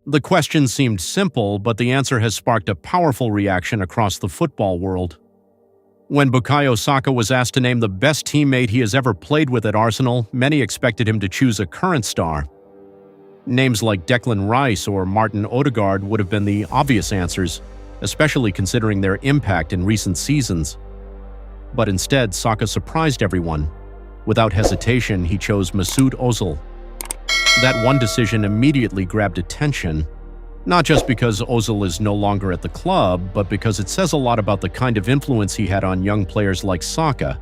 The question seemed simple, but the answer has sparked a powerful reaction across the football world. When Bukayo Saka was asked to name the best teammate he has ever played with at Arsenal, many expected him to choose a current star. Names like Declan Rice or Martin Ødegaard would have been the obvious answers, especially considering their impact in recent seasons. But instead, Saka surprised everyone. Without hesitation, he chose Mesut Özil. That one decision immediately grabbed attention, not just because Ozil is no longer at the club, but because it says a lot about the kind of influence he had on young players like Saka.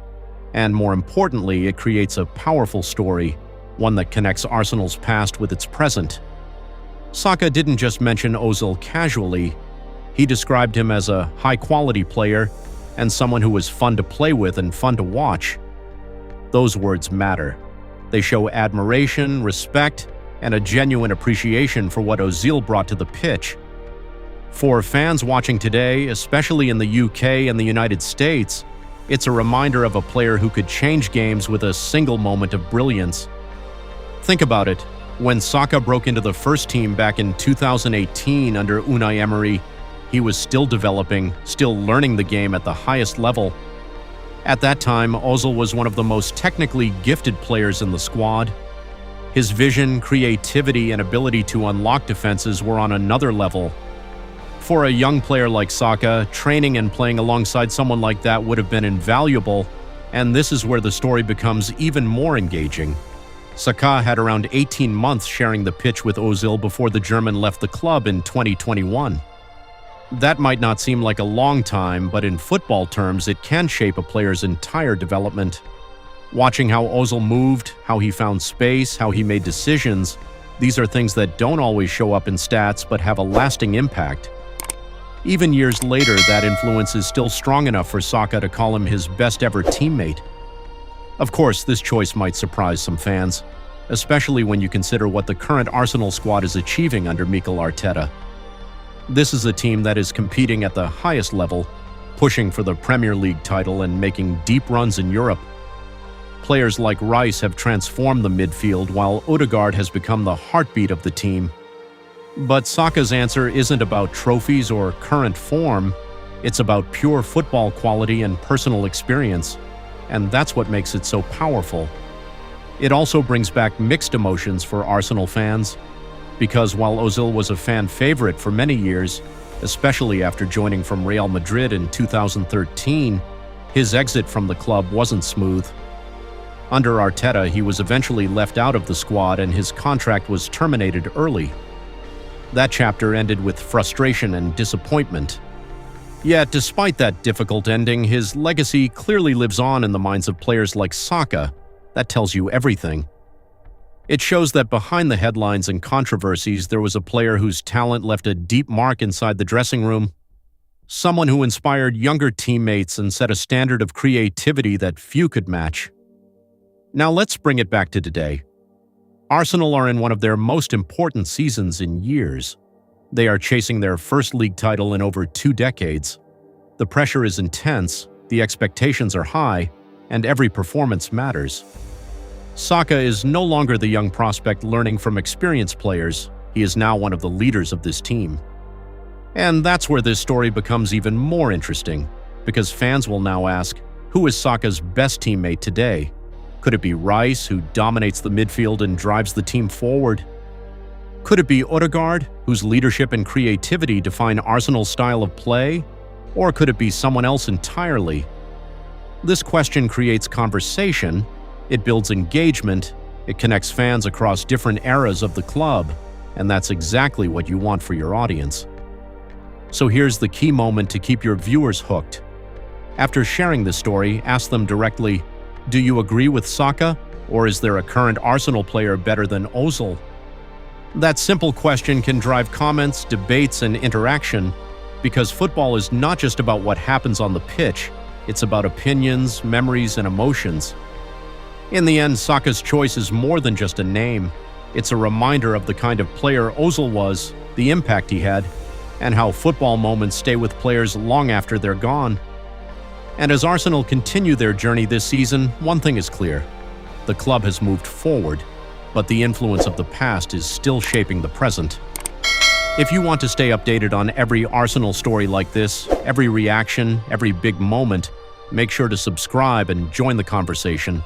And more importantly, it creates a powerful story, one that connects Arsenal's past with its present. Saka didn't just mention Ozil casually, he described him as a high-quality player and someone who was fun to play with and fun to watch. Those words matter. They show admiration, respect, and a genuine appreciation for what Ozil brought to the pitch. For fans watching today, especially in the UK and the United States, it's a reminder of a player who could change games with a single moment of brilliance. Think about it. When Saka broke into the first team back in 2018 under Unai Emery, he was still developing, still learning the game at the highest level. At that time, Ozil was one of the most technically gifted players in the squad. His vision, creativity, and ability to unlock defenses were on another level. For a young player like Saka, training and playing alongside someone like that would have been invaluable, and this is where the story becomes even more engaging. Saka had around 18 months sharing the pitch with Ozil before the German left the club in 2021. That might not seem like a long time, but in football terms, it can shape a player's entire development. Watching how Ozil moved, how he found space, how he made decisions, these are things that don't always show up in stats but have a lasting impact. Even years later, that influence is still strong enough for Saka to call him his best-ever teammate. Of course, this choice might surprise some fans, especially when you consider what the current Arsenal squad is achieving under Mikel Arteta. This is a team that is competing at the highest level, pushing for the Premier League title and making deep runs in Europe. Players like Rice have transformed the midfield, while Ødegaard has become the heartbeat of the team. But Saka's answer isn't about trophies or current form, it's about pure football quality and personal experience, and that's what makes it so powerful. It also brings back mixed emotions for Arsenal fans, because while Ozil was a fan favorite for many years, especially after joining from Real Madrid in 2013, his exit from the club wasn't smooth. Under Arteta, he was eventually left out of the squad and his contract was terminated early. That chapter ended with frustration and disappointment. Yet, despite that difficult ending, his legacy clearly lives on in the minds of players like Saka. That tells you everything. It shows that behind the headlines and controversies, there was a player whose talent left a deep mark inside the dressing room. Someone who inspired younger teammates and set a standard of creativity that few could match. Now let's bring it back to today. Arsenal are in one of their most important seasons in years. They are chasing their first league title in over 2 decades. The pressure is intense, the expectations are high, and every performance matters. Saka is no longer the young prospect learning from experienced players. He is now one of the leaders of this team. And that's where this story becomes even more interesting, because fans will now ask, who is Saka's best teammate today? Could it be Rice, who dominates the midfield and drives the team forward? Could it be Ødegaard, whose leadership and creativity define Arsenal's style of play? Or could it be someone else entirely? This question creates conversation, it builds engagement, it connects fans across different eras of the club, and that's exactly what you want for your audience. So here's the key moment to keep your viewers hooked. After sharing this story, ask them directly, do you agree with Saka, or is there a current Arsenal player better than Ozil? That simple question can drive comments, debates, and interaction, because football is not just about what happens on the pitch, it's about opinions, memories, and emotions. In the end, Saka's choice is more than just a name. It's a reminder of the kind of player Ozil was, the impact he had, and how football moments stay with players long after they're gone. And as Arsenal continue their journey this season, one thing is clear. The club has moved forward, but the influence of the past is still shaping the present. If you want to stay updated on every Arsenal story like this, every reaction, every big moment, make sure to subscribe and join the conversation.